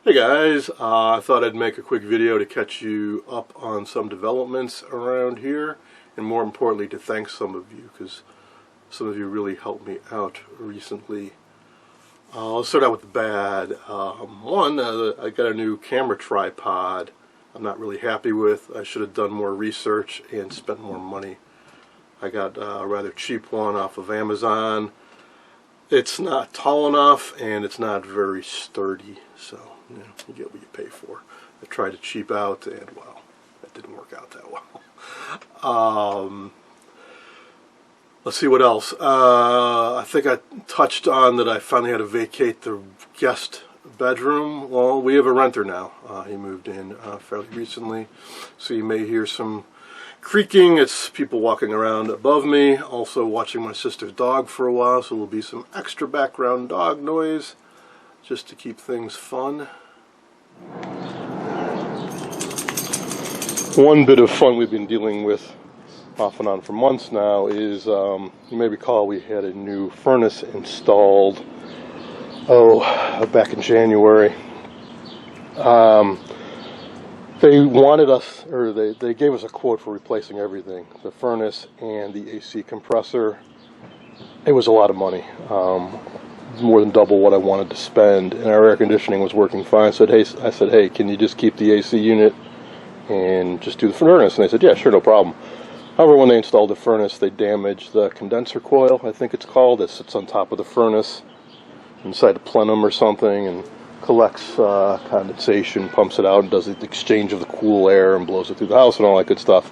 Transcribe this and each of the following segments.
Hey guys, I thought I'd make a quick video to catch you up on some developments around here, and more importantly to thank some of you, because some of you really helped me out recently. Let's start out with the bad. One, I got a new camera tripod I'm not really happy with. I should have done more research and spent more money. I got a rather cheap one off of Amazon. It's not tall enough and it's not very sturdy, so you get what you pay for. I tried to cheap out and well, that didn't work out that well. Let's see what else. I think I touched on that I finally had to vacate the guest bedroom. Well, we have a renter now. He moved in fairly recently, so you may hear some creaking. It's people walking around above me. Also watching my sister's dog for a while, so there'll be some extra background dog noise just to keep things fun. One bit of fun we've been dealing with off and on for months now is, you may recall we had a new furnace installed back in January. They wanted us, or they gave us a quote for replacing everything, the furnace and the AC compressor. It was a lot of money, more than double what I wanted to spend, and our air conditioning was working fine. I said, hey, can you just keep the AC unit and just do the furnace? And they said, yeah, sure, no problem. However, when they installed the furnace, they damaged the condenser coil, I think it's called, that sits on top of the furnace inside the plenum or something, and collects condensation, pumps it out, and does the exchange of the cool air and blows it through the house and all that good stuff.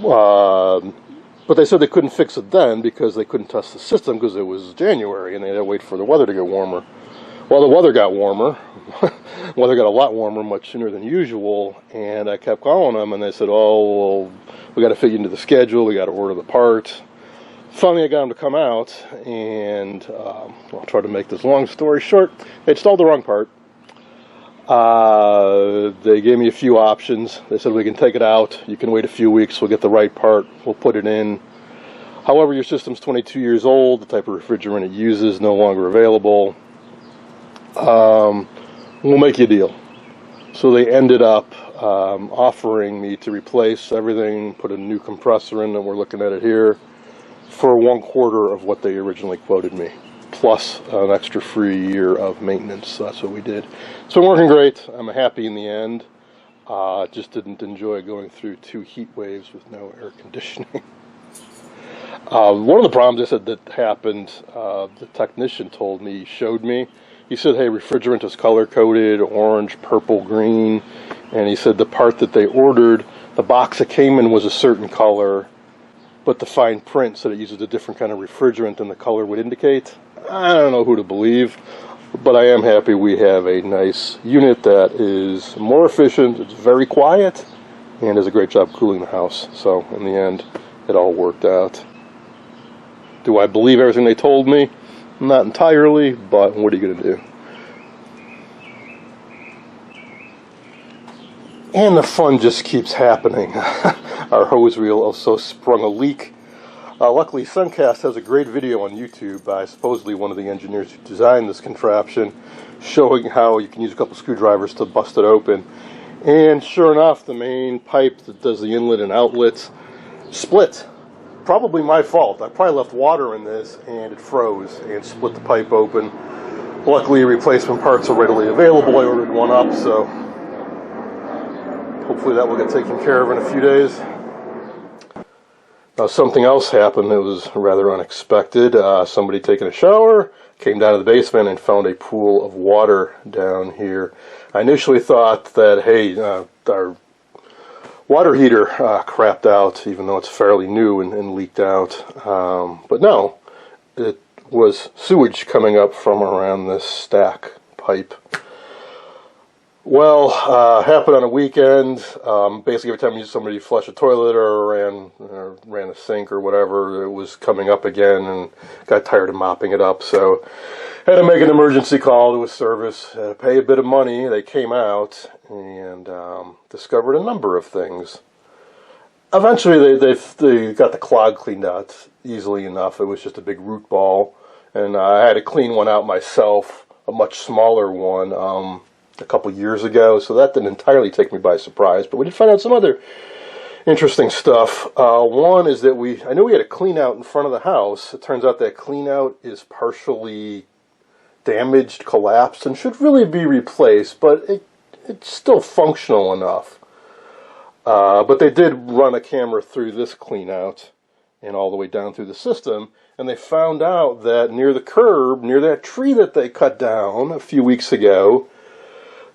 But they said they couldn't fix it then because they couldn't test the system because it was January and they had to wait for the weather to get warmer. Well, the weather got warmer. Weather got a lot warmer much sooner than usual, and I kept calling them, and they said, oh, well, we got to fit you into the schedule, we got to order the part. Finally, I got them to come out, and I'll try to make this long story short. They installed the wrong part. They gave me a few options. They said, we can take it out, you can wait a few weeks, we'll get the right part, we'll put it in. However, your system's 22 years old, the type of refrigerant it uses no longer available. We'll make you a deal. So they ended up offering me to replace everything, put a new compressor in, and we're looking at it here, for 1/4 of what they originally quoted me, plus an extra free year of maintenance. So that's what we did. It's been working great. I'm happy in the end. Just didn't enjoy going through 2 heat waves with no air conditioning. One of the problems they said that happened, the technician told me, showed me. He said, hey, refrigerant is color-coded, orange, purple, green. And he said the part that they ordered, the box it came in was a certain color, but the fine print said it uses a different kind of refrigerant than the color would indicate. I don't know who to believe, but I am happy we have a nice unit that is more efficient, it's very quiet, and does a great job cooling the house. So in the end, it all worked out. Do I believe everything they told me? Not entirely, but what are you going to do? And the fun just keeps happening. Our hose reel also sprung a leak. Luckily, Suncast has a great video on YouTube by supposedly one of the engineers who designed this contraption, showing how you can use a couple screwdrivers to bust it open. And sure enough, the main pipe that does the inlet and outlets split. Probably my fault. I probably left water in this and it froze and split the pipe open. Luckily, replacement parts are readily available. I ordered one up, so hopefully that will get taken care of in a few days. Now, something else happened that was rather unexpected. Somebody taking a shower came down to the basement and found a pool of water down here. I initially thought that, hey, our water heater crapped out, even though it's fairly new and leaked out. But no, it was sewage coming up from around this stack pipe. Well, happened on a weekend. Basically, every time somebody flushed a toilet or ran a sink or whatever, it was coming up again, and got tired of mopping it up. So, had to make an emergency call to a service, pay a bit of money. They came out and discovered a number of things. Eventually, they got the clog cleaned out easily enough. It was just a big root ball, and I had to clean one out myself, a much smaller one. a couple years ago, so that didn't entirely take me by surprise. But we did find out some other interesting stuff. One is that I knew we had a clean out in front of the house. It turns out that clean out is partially damaged, collapsed, and should really be replaced, but it's still functional enough. But they did run a camera through this clean out and all the way down through the system, and they found out that near the curb, near that tree that they cut down a few weeks ago,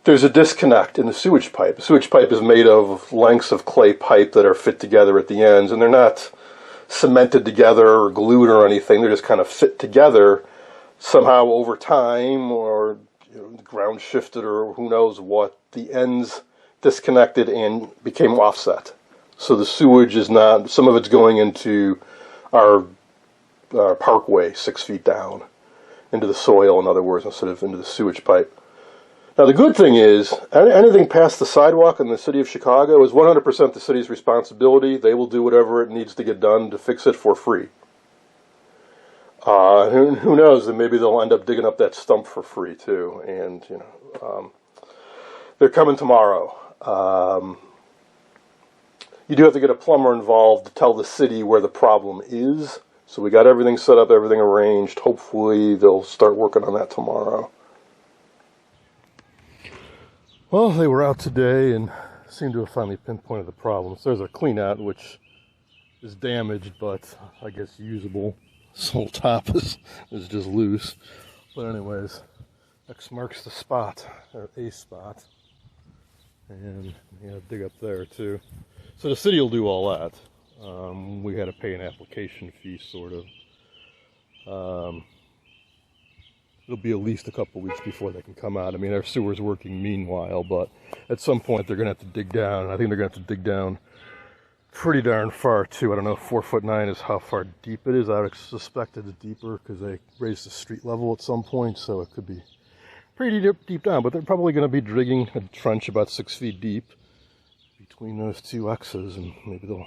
there's a disconnect in the sewage pipe. The sewage pipe is made of lengths of clay pipe that are fit together at the ends, and they're not cemented together or glued or anything. They're just kind of fit together somehow over time, or ground shifted, or who knows what. The ends disconnected and became offset. So the sewage is not, some of it's going into our parkway 6 feet down, into the soil, in other words, instead of into the sewage pipe. Now, the good thing is, anything past the sidewalk in the city of Chicago is 100% the city's responsibility. They will do whatever it needs to get done to fix it for free. Who knows, then maybe they'll end up digging up that stump for free, too. And, they're coming tomorrow. You do have to get a plumber involved to tell the city where the problem is. So we got everything set up, everything arranged. Hopefully they'll start working on that tomorrow. Well, they were out today and seemed to have finally pinpointed the problem. So there's a clean out which is damaged, but I guess usable. This whole top is just loose. But anyways, X marks the spot, or a spot. And dig up there too. So the city will do all that. We had to pay an application fee, sort of. It'll be at least a couple weeks before they can come out. I mean, our sewer's working meanwhile, but at some point they're going to have to dig down. I think they're going to have to dig down pretty darn far, too. I don't know if 4'9" is how far deep it is. I would suspect it's deeper because they raised the street level at some point, so it could be pretty deep down. But they're probably going to be digging a trench about 6 feet deep between those two X's, and maybe they'll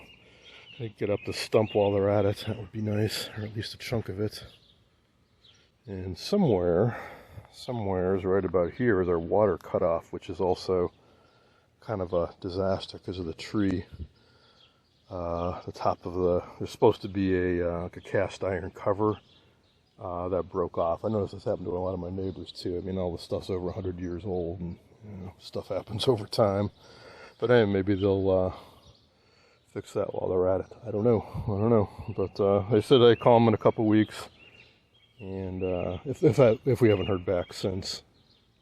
get up the stump while they're at it. That would be nice, or at least a chunk of it. And somewhere is right about here is our water cutoff, which is also kind of a disaster because of the tree. The top of there's supposed to be like a cast iron cover that broke off. I noticed this happened to a lot of my neighbors too. I mean, all the stuff's over 100 years old, and stuff happens over time. But anyway, maybe they'll fix that while they're at it. I don't know. But they said they'd call them in a couple weeks. And if we haven't heard back since,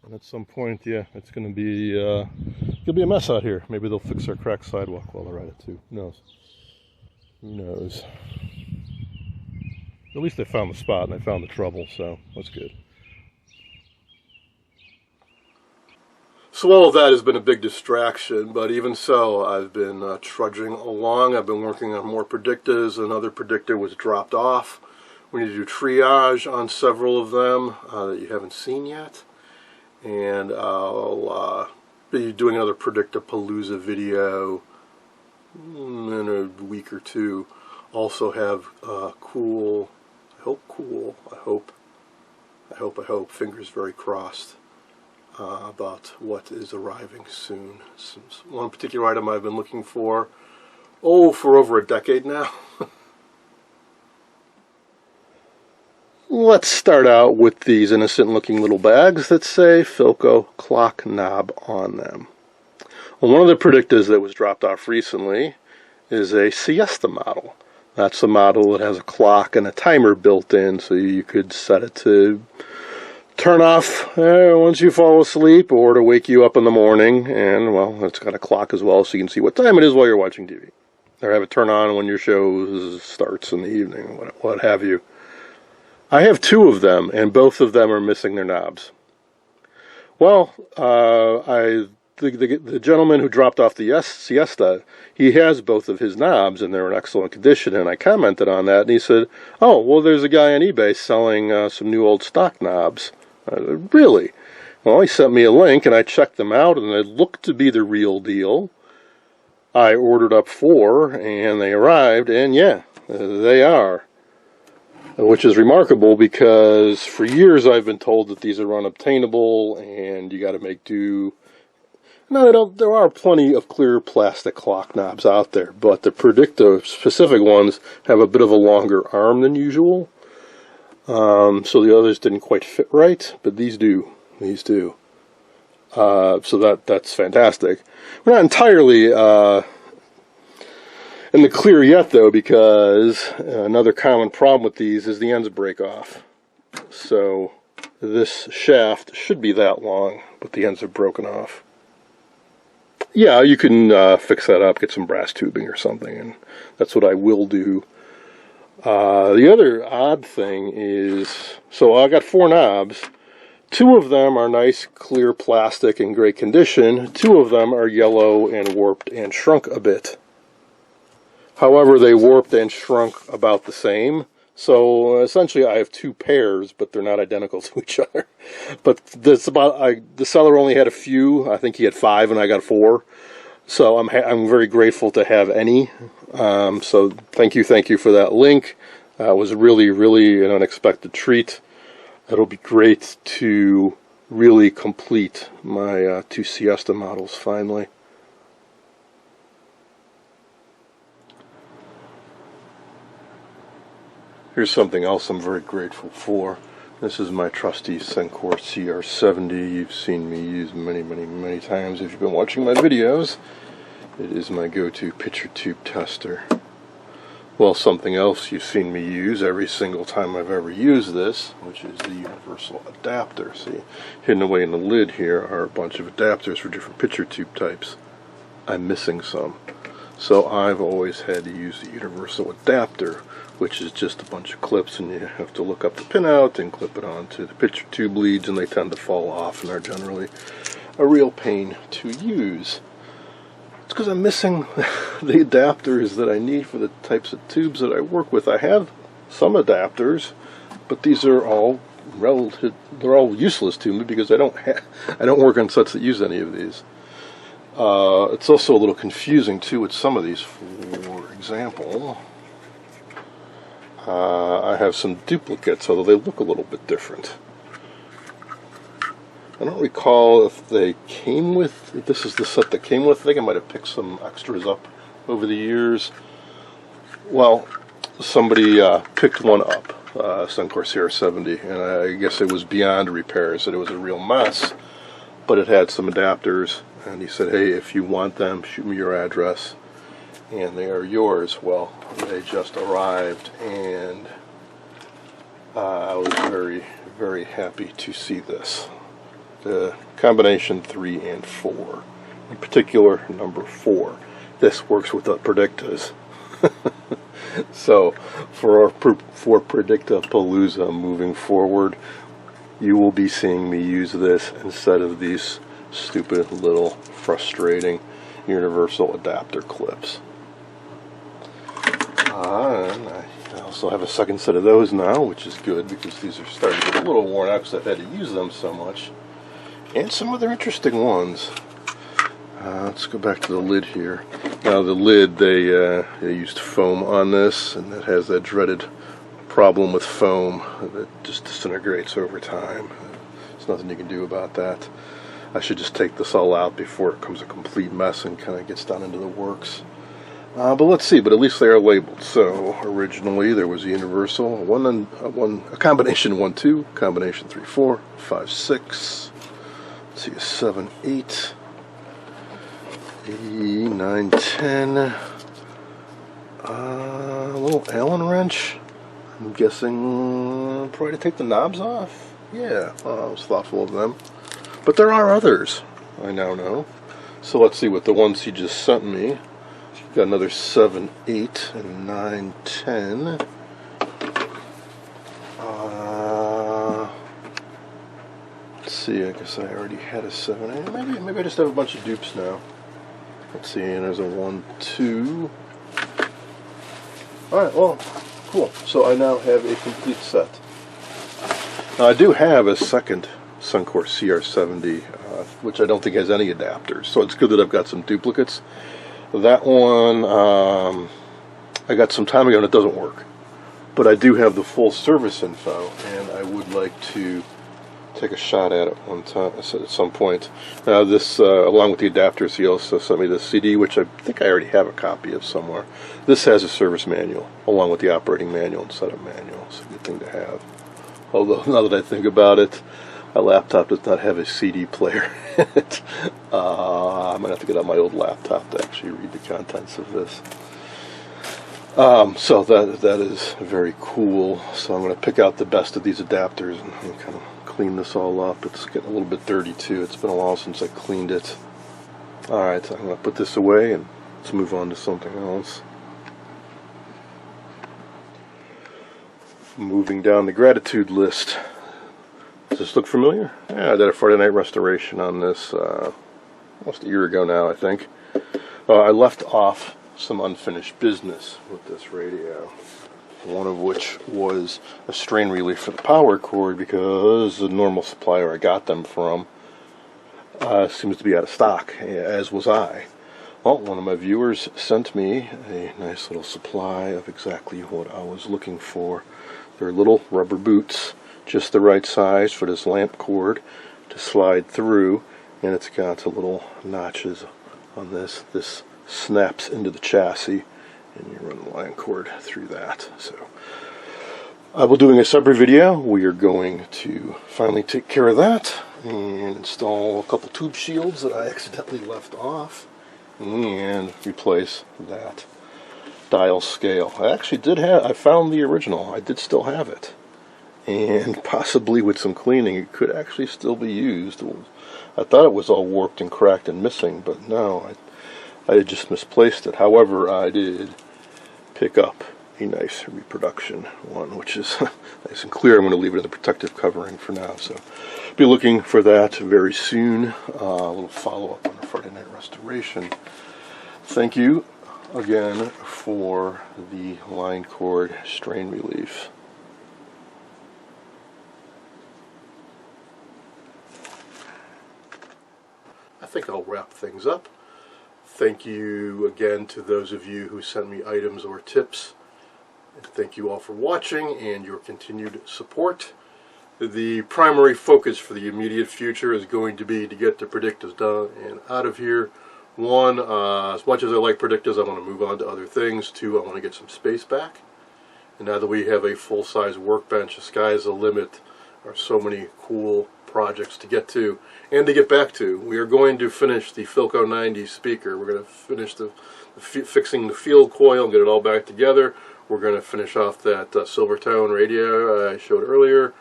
and at some point, yeah, it's going to be a mess out here. Maybe they'll fix our cracked sidewalk while they're at it too. Who knows? At least they found the spot and they found the trouble, so that's good. So all of that has been a big distraction, but even so, I've been trudging along. I've been working on more predictors. Another predictor was dropped off. We need to do triage on several of them that you haven't seen yet. And I'll be doing another Predictapalooza video in a week or two. Also have I hope, fingers very crossed, about what is arriving soon. One particular item I've been looking for over a decade now. Let's start out with these innocent-looking little bags that say Philco clock knob on them. Well, one of the predictors that was dropped off recently is a Siesta model. That's a model that has a clock and a timer built in, so you could set it to turn off once you fall asleep or to wake you up in the morning. And, well, it's got a clock as well, so you can see what time it is while you're watching TV. Or have it turn on when your show starts in the evening, what have you. I have two of them, and both of them are missing their knobs. Well, the gentleman who dropped off the Siesta, he has both of his knobs, and they're in excellent condition, and I commented on that, and he said, oh, well, there's a guy on eBay selling some new old stock knobs. Really? Well, he sent me a link, and I checked them out, and they looked to be the real deal. I ordered up 4, and they arrived, and yeah, they are. which is remarkable because for years I've been told that these are unobtainable and you got to make do. No, they don't. There are plenty of clear plastic clock knobs out there, but the Predicta specific ones have a bit of a longer arm than usual. So the others didn't quite fit right, but these do. These do. So that's fantastic. We're not entirely in the clear yet, though, because another common problem with these is the ends break off. So this shaft should be that long, but the ends are broken off. Yeah, you can fix that up, get some brass tubing or something, and that's what I will do. The other odd thing is, so I got 4 knobs. 2 of them are nice, clear plastic in great condition. 2 of them are yellow and warped and shrunk a bit. However, they warped and shrunk about the same. So essentially I have 2 pairs, but they're not identical to each other. But this the seller only had a few. I think he had 5 and I got 4. So I'm very grateful to have any. So thank you for that link. It was really an unexpected treat. It'll be great to really complete my 2 Siesta models finally. Here's something else I'm very grateful for. This is my trusty Sencor CR70. You've seen me use many times if you've been watching my videos. It is my go-to picture tube tester. Well, something else you've seen me use every single time I've ever used this, which is the universal adapter. See, hidden away in the lid here are a bunch of adapters for different picture tube types. I'm missing some. So I've always had to use the universal adapter, which is just a bunch of clips, and you have to look up the pinout and clip it onto the picture tube leads, and they tend to fall off and are generally a real pain to use. It's because I'm missing the adapters that I need for the types of tubes that I work with. I have some adapters, but these are all they're all useless to me because I don't work on sets that use any of these. It's also a little confusing too with some of these. For example, I have some duplicates, although they look a little bit different. I don't recall if they came with, if this is the set that came with. I think I might have picked some extras up over the years. Well, somebody picked one up, Sencor CR70, and I guess it was beyond repairs, that it was a real mess, but it had some adapters, and he said, hey, if you want them, shoot me your address, and they are yours. Well, they just arrived, and I was very happy to see this. The combination 3 and 4, in particular number 4. This works with the Predictas. So for Predictapalooza moving forward, you will be seeing me use this instead of these stupid little frustrating universal adapter clips. And I also have a second set of those now, which is good because these are starting to get a little worn out because I've had to use them so much. And some other interesting ones. Let's go back to the lid here. Now the lid, they used foam on this, and it has that dreaded problem with foam that just disintegrates over time. There's nothing you can do about that. I should just take this all out before it becomes a complete mess and kind of gets down into the works. But let's see, but at least they are labeled. So originally there was a universal, a combination 1-2, combination 3-4, 5-6. Let's see, a 7-8, 9-10. A little Allen wrench. I'm guessing probably to take the knobs off. Yeah, I was thoughtful of them. But there are others, I now know. So let's see what the ones he just sent me. Got another 7-8 and 9-10. Let's see, I guess I already had a 7-8. Maybe I just have a bunch of dupes now. Let's see, and there's a 1-2. Alright, well, cool. So I now have a complete set. Now I do have a second Sencor CR70, which I don't think has any adapters. So it's good that I've got some duplicates. That one, I got some time ago and it doesn't work. but I do have the full service info, and I would like to take a shot at it one time at some point. Now this, along with the adapters, he also sent me the CD, which I think I already have a copy of somewhere. This has a service manual, along with the operating manual and setup manual. It's a good thing to have. Although, now that I think about it, my laptop does not have a CD player in it. I'm going to have to get out my old laptop to actually read the contents of this. So that is very cool. So I'm going to pick out the best of these adapters and kind of clean this all up. It's getting a little bit dirty too. It's been a while since I cleaned it. Alright, so I'm going to put this away and let's move on to something else. Moving down the gratitude list. Does this look familiar? Yeah, I did a Friday night restoration on this almost a year ago now, I think. I left off some unfinished business with this radio. One of which was a strain relief for the power cord, because the normal supplier I got them from seems to be out of stock, as was I. Well, one of my viewers sent me a nice little supply of exactly what I was looking for. They're little rubber boots, just the right size for this lamp cord to slide through, and it's got little notches on this. This snaps into the chassis, and you run the line cord through that. So I will be doing a separate video. We are going to finally take care of that and install a couple tube shields that I accidentally left off and replace that dial scale. I actually I found the original. I did still have it, and possibly with some cleaning it could actually still be used. I thought it was all warped and cracked and missing, but no, I had just misplaced it. However, I did pick up a nice reproduction one, which is nice and clear. I'm going to leave it in the protective covering for now, so be looking for that very soon. A little follow-up on the Friday night restoration. Thank you again for the line cord strain relief. I think I'll wrap things up. Thank you again to those of you who sent me items or tips. And thank you all for watching and your continued support. The primary focus for the immediate future is going to be to get the Predictas done and out of here. One, as much as I like Predictas, I want to move on to other things. Two, I want to get some space back. And now that we have a full-size workbench, the sky's the limit. There are so many cool projects to get to and to get back to. We are going to finish the Philco 90 speaker. We're going to finish fixing the field coil and get it all back together. We're going to finish off that Silvertone radio I showed earlier.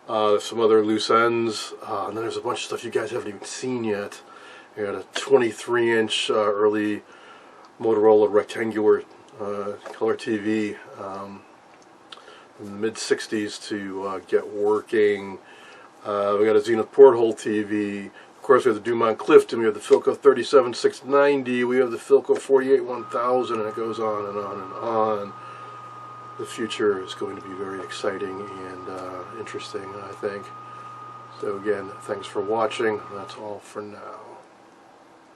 Some other loose ends. And then there's a bunch of stuff you guys haven't even seen yet. I got a 23-inch early Motorola rectangular color TV in the mid-60s to get working. We got a Zenith porthole TV. Of course, we have the Dumont Clifton. We have the Philco 37690. We have the Philco 481000, and it goes on and on and on. The future is going to be very exciting and interesting, I think. So again, thanks for watching. That's all for now.